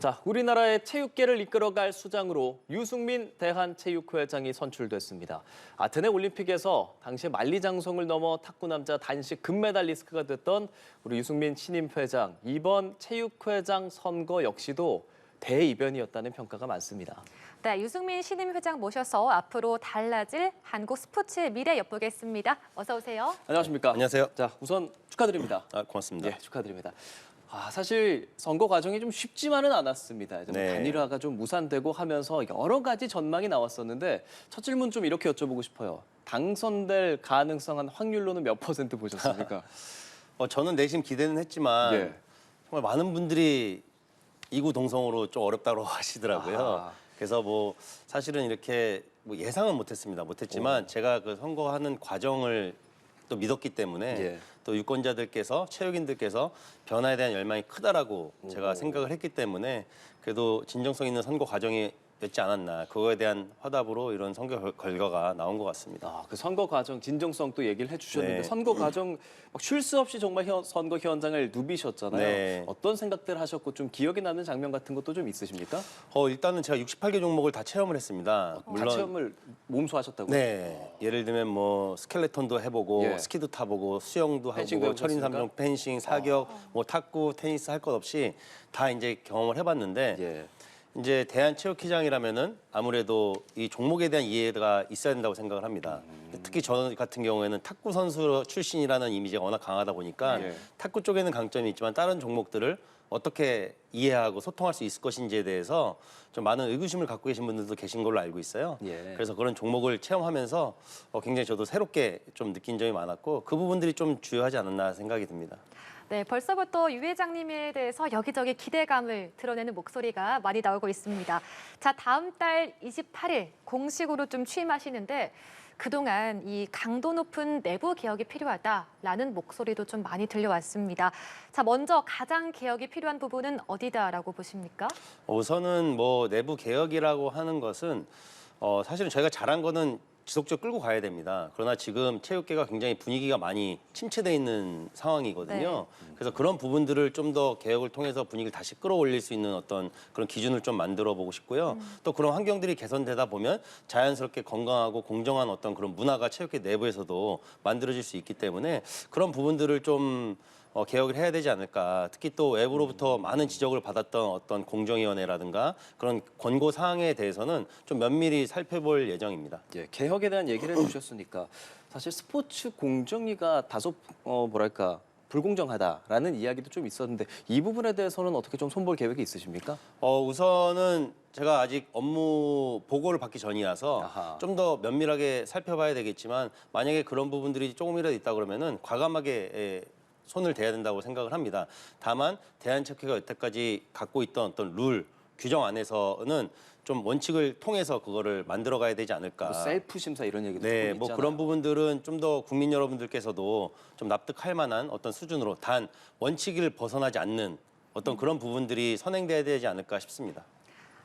자, 우리나라의 체육계를 이끌어갈 수장으로 유승민 대한체육회장이 선출됐습니다. 아테네 올림픽에서 당시 만리장성을 넘어 탁구 남자 단식 금메달리스트가 됐던 우리 유승민 신임 회장, 이번 체육회장 선거 역시도 대이변이었다는 평가가 많습니다. 네, 유승민 신임 회장 모셔서 앞으로 달라질 한국 스포츠의 미래 엿보겠습니다. 어서 오세요. 안녕하십니까? 안녕하세요. 자, 우선 축하드립니다. 고맙습니다. 예, 축하드립니다. 사실 선거 과정이 좀 쉽지만은 않았습니다. 네. 단일화가 좀 무산되고 하면서 여러 가지 전망이 나왔었는데 첫 질문 좀 이렇게 여쭤보고 싶어요. 당선될 가능성한 확률로는 몇 퍼센트 보셨습니까? 저는 내심 기대는 했지만 예. 정말 많은 분들이 이구동성으로 좀 어렵다고 하시더라고요. 아. 그래서 뭐 사실은 이렇게 뭐 예상은 못했습니다. 못했지만 제가 그 선거하는 과정을 또 믿었기 때문에 예. 또 유권자들께서 체육인들께서 변화에 대한 열망이 크다라고 제가 생각을 했기 때문에 그래도 진정성 있는 선거 과정이 였지 않았나. 그거에 대한 화답으로 이런 선거 결과가 나온 것 같습니다. 그 선거 과정 진정성도 얘기를 해주셨는데 네. 선거 과정 쉴 새 없이 정말 선거 현장을 누비셨잖아요. 네. 어떤 생각들 하셨고 좀 기억에 남는 장면 같은 것도 좀 있으십니까? 일단은 제가 68개 종목을 다 체험을 했습니다. 다 체험을 몸소 하셨다고요? 네. 예를 들면 뭐 스켈레톤도 해보고 예. 스키도 타보고 수영도 펜싱도 하고 철인 해보셨습니까? 3종 펜싱, 사격, 뭐 탁구, 테니스 할 것 없이 다 이제 경험을 해봤는데 예. 이제 대한체육회장이라면은 아무래도 이 종목에 대한 이해가 있어야 된다고 생각을 합니다. 특히 저 같은 경우에는 탁구 선수 출신이라는 이미지가 워낙 강하다 보니까 네. 탁구 쪽에는 강점이 있지만 다른 종목들을 어떻게 이해하고 소통할 수 있을 것인지에 대해서 좀 많은 의구심을 갖고 계신 분들도 계신 걸로 알고 있어요. 예. 그래서 그런 종목을 체험하면서 굉장히 저도 새롭게 좀 느낀 점이 많았고 그 부분들이 좀 주요하지 않았나 생각이 듭니다. 네, 벌써부터 유 회장님에 대해서 여기저기 기대감을 드러내는 목소리가 많이 나오고 있습니다. 자, 다음 달 28일 공식으로 좀 취임하시는데 그동안 이 강도 높은 내부 개혁이 필요하다라는 목소리도 좀 많이 들려왔습니다. 자, 먼저 가장 개혁이 필요한 부분은 어디다라고 보십니까? 우선은 뭐 내부 개혁이라고 하는 것은 사실은 저희가 잘한 거는 지속적으로 끌고 가야 됩니다. 그러나 지금 체육계가 굉장히 분위기가 많이 침체돼 있는 상황이거든요. 그래서 그런 부분들을 좀 더 개혁을 통해서 분위기를 다시 끌어올릴 수 있는 어떤 그런 기준을 좀 만들어 보고 싶고요. 또 그런 환경들이 개선되다 보면 자연스럽게 건강하고 공정한 어떤 그런 문화가 체육계 내부에서도 만들어질 수 있기 때문에 그런 부분들을 좀 개혁을 해야 되지 않을까. 특히 또 외부로부터 많은 지적을 받았던 어떤 공정위원회라든가 그런 권고 사항에 대해서는 좀 면밀히 살펴볼 예정입니다. 예, 개혁에 대한 얘기를 해주셨으니까 사실 스포츠 공정위가 다소 뭐랄까 불공정하다라는 이야기도 좀 있었는데 이 부분에 대해서는 어떻게 좀 손볼 계획이 있으십니까? 우선은 제가 아직 업무 보고를 받기 전이라서 아하. 좀 더 면밀하게 살펴봐야 되겠지만 만약에 그런 부분들이 조금이라도 있다 그러면은 과감하게 손을 대야 된다고 생각을 합니다. 다만 대한체육회가 여태까지 갖고 있던 어떤 룰, 규정 안에서는 좀 원칙을 통해서 그거를 만들어가야 되지 않을까. 뭐 셀프 심사 이런 얘기도 네, 조금 뭐 있잖아요. 그런 부분들은 좀 더 국민 여러분들께서도 좀 납득할 만한 어떤 수준으로 단 원칙을 벗어나지 않는 어떤 그런 부분들이 선행돼야 되지 않을까 싶습니다.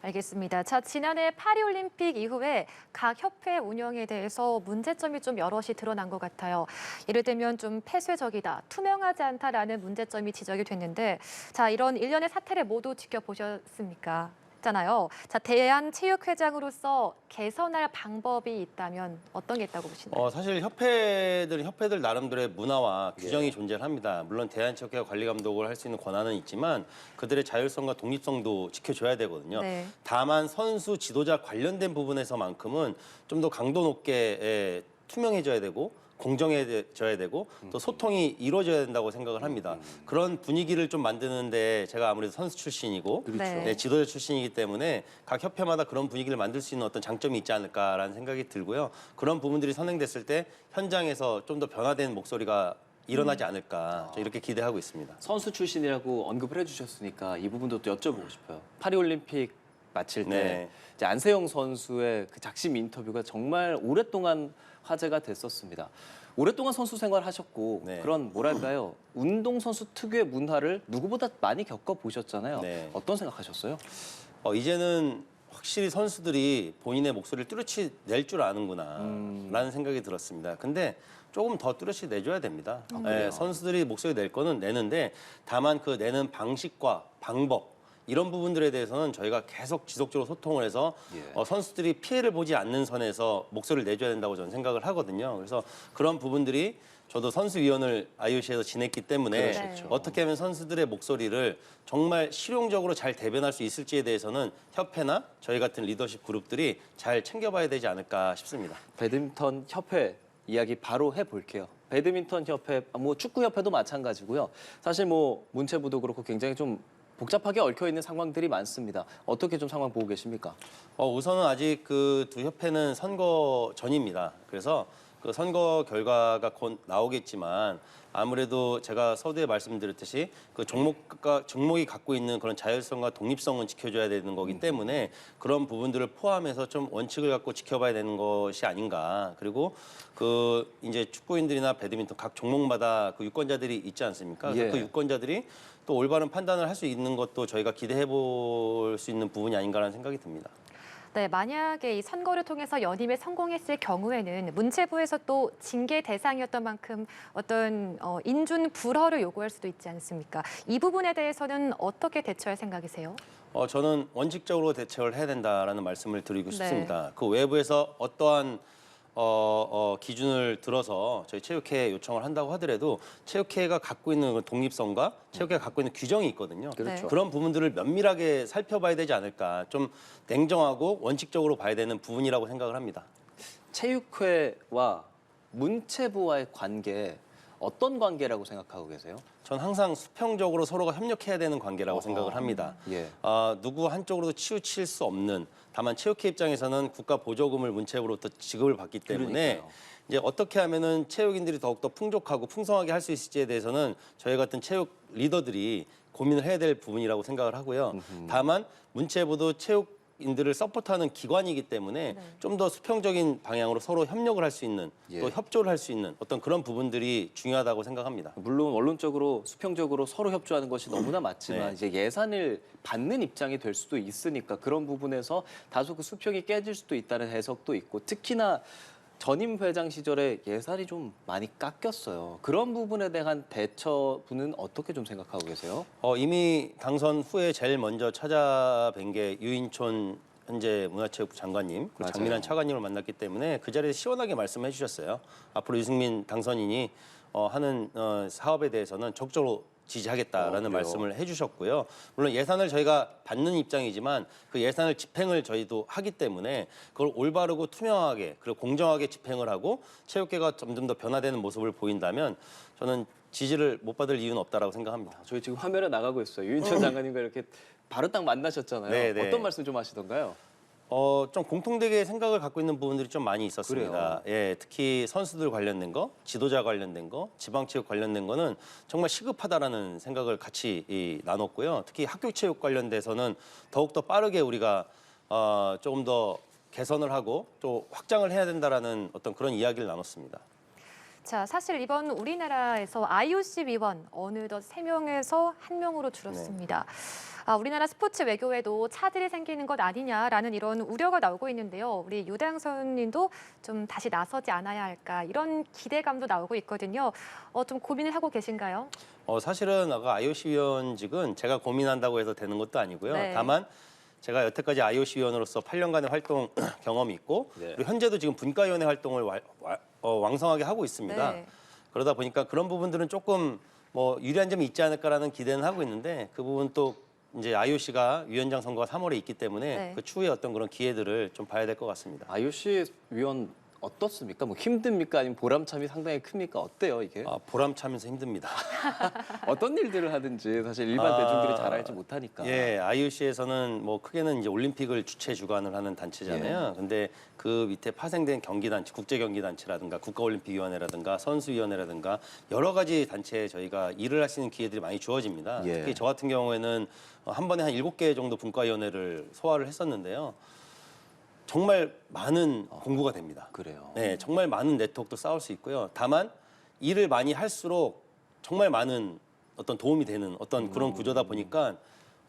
알겠습니다. 자, 지난해 파리올림픽 이후에 각 협회 운영에 대해서 문제점이 좀 여럿이 드러난 것 같아요. 예를 들면 좀 폐쇄적이다, 투명하지 않다라는 문제점이 지적이 됐는데 자, 이런 일련의 사태를 모두 지켜보셨습니까? 잖아요. 자, 대한체육회장으로서 개선할 방법이 있다면 어떤 게 있다고 보시나요? 사실 협회들 나름대로의 문화와 규정이 존재를 합니다. 물론 대한체육회가 관리 감독을 할 수 있는 권한은 있지만 그들의 자율성과 독립성도 지켜줘야 되거든요. 네. 다만 선수 지도자 관련된 부분에서만큼은 좀 더 강도 높게 투명해져야 되고 공정해져야 되고 또 소통이 이루어져야 된다고 생각을 합니다. 그런 분위기를 좀 만드는데 제가 아무래도 선수 출신이고 그렇죠. 네, 지도자 출신이기 때문에 각 협회마다 그런 분위기를 만들 수 있는 어떤 장점이 있지 않을까라는 생각이 들고요. 그런 부분들이 선행됐을 때 현장에서 좀 더 변화된 목소리가 일어나지 않을까 이렇게 기대하고 있습니다. 선수 출신이라고 언급을 해주셨으니까 이 부분도 또 여쭤보고 싶어요. 파리올림픽 마칠 때 네. 이제 안세영 선수의 그 작심 인터뷰가 정말 오랫동안 화제가 됐었습니다. 오랫동안 선수 생활하셨고 네. 그런 뭐랄까요 운동선수 특유의 문화를 누구보다 많이 겪어보셨잖아요. 네. 어떤 생각하셨어요? 이제는 확실히 선수들이 본인의 목소리를 뚜렷이 낼 줄 아는구나 라는 생각이 들었습니다. 근데 조금 더 뚜렷이 내줘야 됩니다. 그래요? 선수들이 목소리 낼 거는 내는데 다만 그 내는 방식과 방법 이런 부분들에 대해서는 저희가 계속 지속적으로 소통을 해서 예. 선수들이 피해를 보지 않는 선에서 목소리를 내줘야 된다고 저는 생각을 하거든요. 그래서 그런 부분들이 저도 선수위원을 IOC에서 지냈기 때문에 그러셨죠. 어떻게 하면 선수들의 목소리를 정말 실용적으로 잘 대변할 수 있을지에 대해서는 협회나 저희 같은 리더십 그룹들이 잘 챙겨봐야 되지 않을까 싶습니다. 배드민턴 협회 이야기 바로 해볼게요. 배드민턴 협회, 뭐 축구 협회도 마찬가지고요. 사실 뭐 문체부도 그렇고 굉장히 좀 복잡하게 얽혀 있는 상황들이 많습니다. 어떻게 좀 상황 보고 계십니까? 우선은 아직 그 두 협회는 선거 전입니다. 그래서 그 선거 결과가 곧 나오겠지만 아무래도 제가 서두에 말씀드렸듯이 그 종목이 갖고 있는 그런 자율성과 독립성은 지켜줘야 되는 거기 때문에 그런 부분들을 포함해서 좀 원칙을 갖고 지켜봐야 되는 것이 아닌가. 그리고 그 이제 축구인들이나 배드민턴 각 종목마다 그 유권자들이 있지 않습니까? 예. 그 유권자들이 또 올바른 판단을 할 수 있는 것도 저희가 기대해 볼 수 있는 부분이 아닌가라는 생각이 듭니다. 네, 만약에 이 선거를 통해서 연임에 성공했을 경우에는 문체부에서 또 징계 대상이었던 만큼 어떤 인준 불허를 요구할 수도 있지 않습니까? 이 부분에 대해서는 어떻게 대처할 생각이세요? 저는 원칙적으로 대처를 해야 된다라는 말씀을 드리고 네. 싶습니다. 그 외부에서 어떠한 기준을 들어서 저희 체육회에 요청을 한다고 하더라도 체육회가 갖고 있는 그 독립성과 체육회가 갖고 있는 규정이 있거든요. 그렇죠. 그런 부분들을 면밀하게 살펴봐야 되지 않을까. 좀 냉정하고 원칙적으로 봐야 되는 부분이라고 생각을 합니다. 체육회와 문체부와의 관계 어떤 관계라고 생각하고 계세요? 전 항상 수평적으로 서로가 협력해야 되는 관계라고 어허. 생각을 합니다. 예. 누구 한쪽으로도 치우칠 수 없는, 다만 체육회 입장에서는 국가 보조금을 문체부로부터 지급을 받기 때문에 그러니까요. 이제 어떻게 하면은 체육인들이 더욱더 풍족하고 풍성하게 할 수 있을지에 대해서는 저희 같은 체육 리더들이 고민을 해야 될 부분이라고 생각을 하고요. 다만 문체부도 체육인들을 서포트하는 기관이기 때문에 네. 좀 더 수평적인 방향으로 서로 협력을 할 수 있는 예. 또 협조를 할 수 있는 어떤 그런 부분들이 중요하다고 생각합니다. 물론 원론적으로 수평적으로 서로 협조하는 것이 너무나 맞지만 네. 이제 예산을 받는 입장이 될 수도 있으니까 그런 부분에서 다소 그 수평이 깨질 수도 있다는 해석도 있고 특히나 전임 회장 시절에 예산이 좀 많이 깎였어요. 그런 부분에 대한 대처분은 어떻게 좀 생각하고 계세요? 이미 당선 후에 제일 먼저 찾아뵌 게 유인촌 현재 문화체육부 장관님, 그 맞아요. 장민환 차관님을 만났기 때문에 그 자리에서 시원하게 말씀해 주셨어요. 앞으로 유승민 당선인이 하는 사업에 대해서는 적극적으로 지지하겠다라는 그래요? 말씀을 해주셨고요. 물론 예산을 저희가 받는 입장이지만 그 예산을 집행을 저희도 하기 때문에 그걸 올바르고 투명하게 그리고 공정하게 집행을 하고 체육계가 점점 더 변화되는 모습을 보인다면 저는 지지를 못 받을 이유는 없다라고 생각합니다. 저희 지금 화면에 나가고 있어요. 유인천 장관님과 이렇게 바로 딱 만나셨잖아요. 네, 네. 어떤 말씀 좀 하시던가요? 좀 공통되게 생각을 갖고 있는 부분들이 좀 많이 있었습니다. 예, 특히 선수들 관련된 거, 지도자 관련된 거, 지방체육 관련된 거는 정말 시급하다라는 생각을 같이 나눴고요. 특히 학교체육 관련돼서는 더욱더 빠르게 우리가 조금 더 개선을 하고 또 확장을 해야 된다라는 어떤 그런 이야기를 나눴습니다. 자, 사실 이번 우리나라에서 IOC 위원 어느덧 3명에서 1명으로 줄었습니다. 우리나라 스포츠 외교에도 차질이 생기는 것 아니냐라는 이런 우려가 나오고 있는데요. 우리 유대양 님도 좀 다시 나서지 않아야 할까 이런 기대감도 나오고 있거든요. 좀 고민을 하고 계신가요? 사실은 아까 IOC 위원직은 제가 고민한다고 해서 되는 것도 아니고요. 네. 다만 제가 여태까지 IOC 위원으로서 8년간의 활동 경험이 있고 네. 그리고 현재도 지금 분과위원회 활동을 왕성하게 하고 있습니다. 네. 그러다 보니까 그런 부분들은 조금 뭐 유리한 점이 있지 않을까라는 기대는 하고 있는데 그 부분 또 이제 IOC가 위원장 선거가 3월에 있기 때문에 네. 그 추후에 어떤 그런 기회들을 좀 봐야 될 것 같습니다. IOC 위원 어떻습니까? 뭐 힘듭니까? 아니면 보람참이 상당히 큽니까? 어때요 이게? 보람차면서 힘듭니다. 어떤 일들을 하든지 사실 일반 대중들이 잘 알지 못하니까. 예, IOC에서는 뭐 크게는 이제 올림픽을 주최 주관을 하는 단체잖아요. 근데 그 밑에 파생된 경기단체, 국제경기단체라든가 국가올림픽위원회라든가 선수위원회라든가 여러 가지 단체에 저희가 일을 할 수 있는 기회들이 많이 주어집니다. 예. 특히 저 같은 경우에는 한 번에 한 7개 정도 분과위원회를 소화를 했었는데요. 정말 많은 공부가 됩니다. 그래요. 네, 정말 많은 네트워크도 쌓을 수 있고요. 다만 일을 많이 할수록 정말 많은 어떤 도움이 되는 어떤 그런 구조다 보니까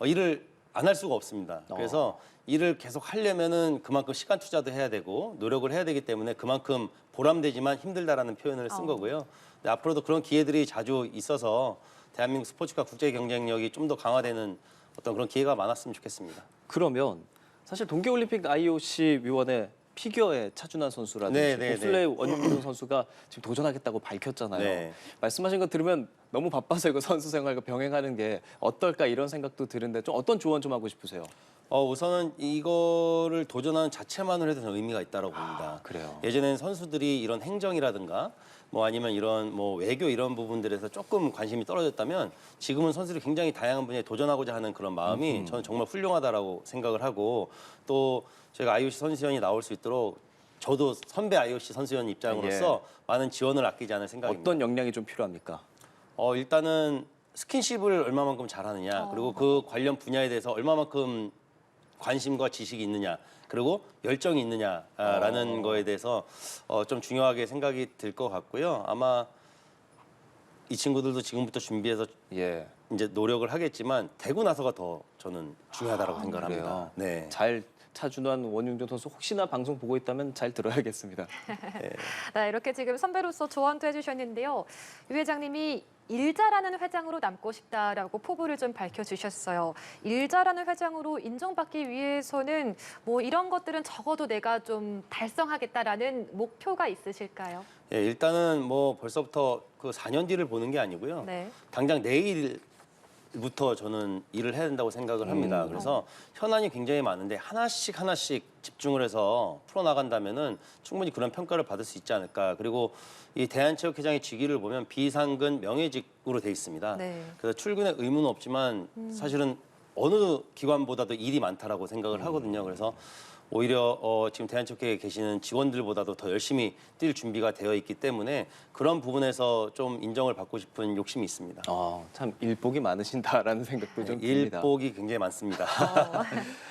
일을 안 할 수가 없습니다. 그래서 일을 계속 하려면은 그만큼 시간 투자도 해야 되고 노력을 해야 되기 때문에 그만큼 보람되지만 힘들다라는 표현을 쓴 거고요. 근데 앞으로도 그런 기회들이 자주 있어서 대한민국 스포츠가 국제 경쟁력이 좀 더 강화되는 어떤 그런 기회가 많았으면 좋겠습니다. 그러면 사실 동계올림픽 IOC 위원회 피겨에 차준환 선수라든지 네, 네, 봅슬레이 원용준 선수가 지금 도전하겠다고 밝혔잖아요. 네. 말씀하신 거 들으면 너무 바빠서 이거 선수 생활과 병행하는 게 어떨까 이런 생각도 드는데 좀 어떤 조언 좀 하고 싶으세요? 우선은 이거를 도전하는 자체만으로 해도 저는 의미가 있다고 봅니다. 그래요. 예전에는 선수들이 이런 행정이라든가 뭐 아니면 이런 뭐 외교 이런 부분들에서 조금 관심이 떨어졌다면 지금은 선수들이 굉장히 다양한 분야에 도전하고자 하는 그런 마음이 저는 정말 훌륭하다라고 생각을 하고 또 저희가 IOC 선수위원이 나올 수 있도록 저도 선배 IOC 선수위원 입장으로서 많은 지원을 아끼지 않을 생각입니다. 어떤 역량이 좀 필요합니까? 일단은 스킨십을 얼마만큼 잘하느냐 그리고 그 관련 분야에 대해서 얼마만큼 관심과 지식이 있느냐 그리고 열정이 있느냐라는 거에 대해서 좀 중요하게 생각이 들 것 같고요. 아마 이 친구들도 지금부터 준비해서 예. 이제 노력을 하겠지만 되고 나서가 더 저는 중요하다고 생각을 그래요? 합니다. 네. 잘 차준환 원용준 선수 혹시나 방송 보고 있다면 잘 들어야겠습니다. 네, 이렇게 지금 선배로서 조언도 해주셨는데요. 유 회장님이 일 잘하는 회장으로 남고 싶다라고 포부를 좀 밝혀주셨어요. 일 잘하는 회장으로 인정받기 위해서는 뭐 이런 것들은 적어도 내가 좀 달성하겠다라는 목표가 있으실까요? 예, 일단은 뭐 벌써부터 그 4년 뒤를 보는 게 아니고요. 네. 당장 내일부터 저는 일을 해야 된다고 생각을 합니다. 그래서 현안이 굉장히 많은데 하나씩 집중을 해서 풀어나간다면은 충분히 그런 평가를 받을 수 있지 않을까. 그리고 이 대한체육회장의 직위를 보면 비상근 명예직으로 돼 있습니다. 네. 그래서 출근에 의무는 없지만 사실은 어느 기관보다도 일이 많다라고 생각을 하거든요. 그래서 오히려 지금 대한체육회에 계시는 직원들보다도 더 열심히 뛸 준비가 되어 있기 때문에 그런 부분에서 좀 인정을 받고 싶은 욕심이 있습니다. 참 일복이 많으신다라는 생각도 좀 듭니다. 일복이 굉장히 많습니다.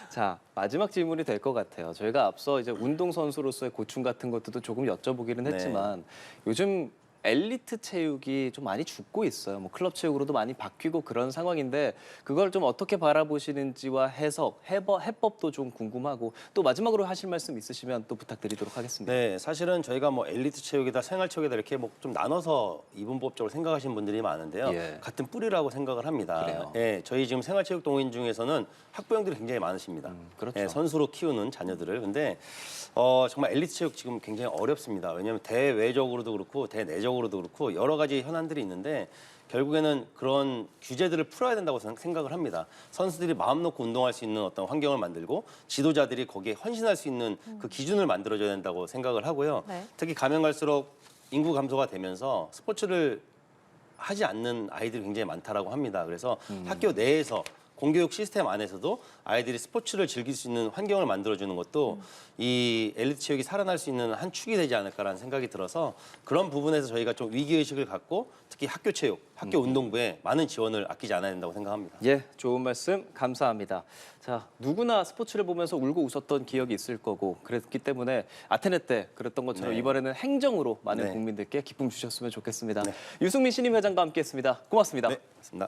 자, 마지막 질문이 될 것 같아요. 저희가 앞서 이제 운동선수로서의 고충 같은 것들도 조금 여쭤보기는 했지만 요즘 엘리트 체육이 좀 많이 죽고 있어요. 뭐 클럽 체육으로도 많이 바뀌고 그런 상황인데 그걸 좀 어떻게 바라보시는지와 해석, 해법도 좀 궁금하고 또 마지막으로 하실 말씀 있으시면 또 부탁드리도록 하겠습니다. 네, 사실은 저희가 뭐 엘리트 체육이다, 생활 체육이다 이렇게 뭐 좀 나눠서 이분법적으로 생각하시는 분들이 많은데요. 예. 같은 뿌리라고 생각을 합니다. 그래요? 예, 저희 지금 생활 체육 동호인 중에서는 학부형들이 굉장히 많으십니다. 그렇죠. 예, 선수로 키우는 자녀들을. 근데 정말 엘리트 체육 지금 굉장히 어렵습니다. 왜냐하면 대외적으로도 그렇고 대내적으로도 그렇고 여러 가지 현안들이 있는데 결국에는 그런 규제들을 풀어야 된다고 생각을 합니다. 선수들이 마음 놓고 운동할 수 있는 어떤 환경을 만들고 지도자들이 거기에 헌신할 수 있는 그 기준을 만들어줘야 된다고 생각을 하고요. 네. 특히 가면 갈수록 인구 감소가 되면서 스포츠를 하지 않는 아이들이 굉장히 많다라고 합니다. 그래서 학교 내에서 공교육 시스템 안에서도 아이들이 스포츠를 즐길 수 있는 환경을 만들어주는 것도 이 엘리트 체육이 살아날 수 있는 한 축이 되지 않을까라는 생각이 들어서 그런 부분에서 저희가 좀 위기의식을 갖고 특히 학교 체육, 학교 운동부에 많은 지원을 아끼지 않아야 된다고 생각합니다. 예, 좋은 말씀 감사합니다. 자, 누구나 스포츠를 보면서 울고 웃었던 기억이 있을 거고 그랬기 때문에 아테네 때 그랬던 것처럼 네. 이번에는 행정으로 많은 네. 국민들께 기쁨 주셨으면 좋겠습니다. 네. 유승민 신임 회장과 함께했습니다. 고맙습니다. 네, 맞습니다.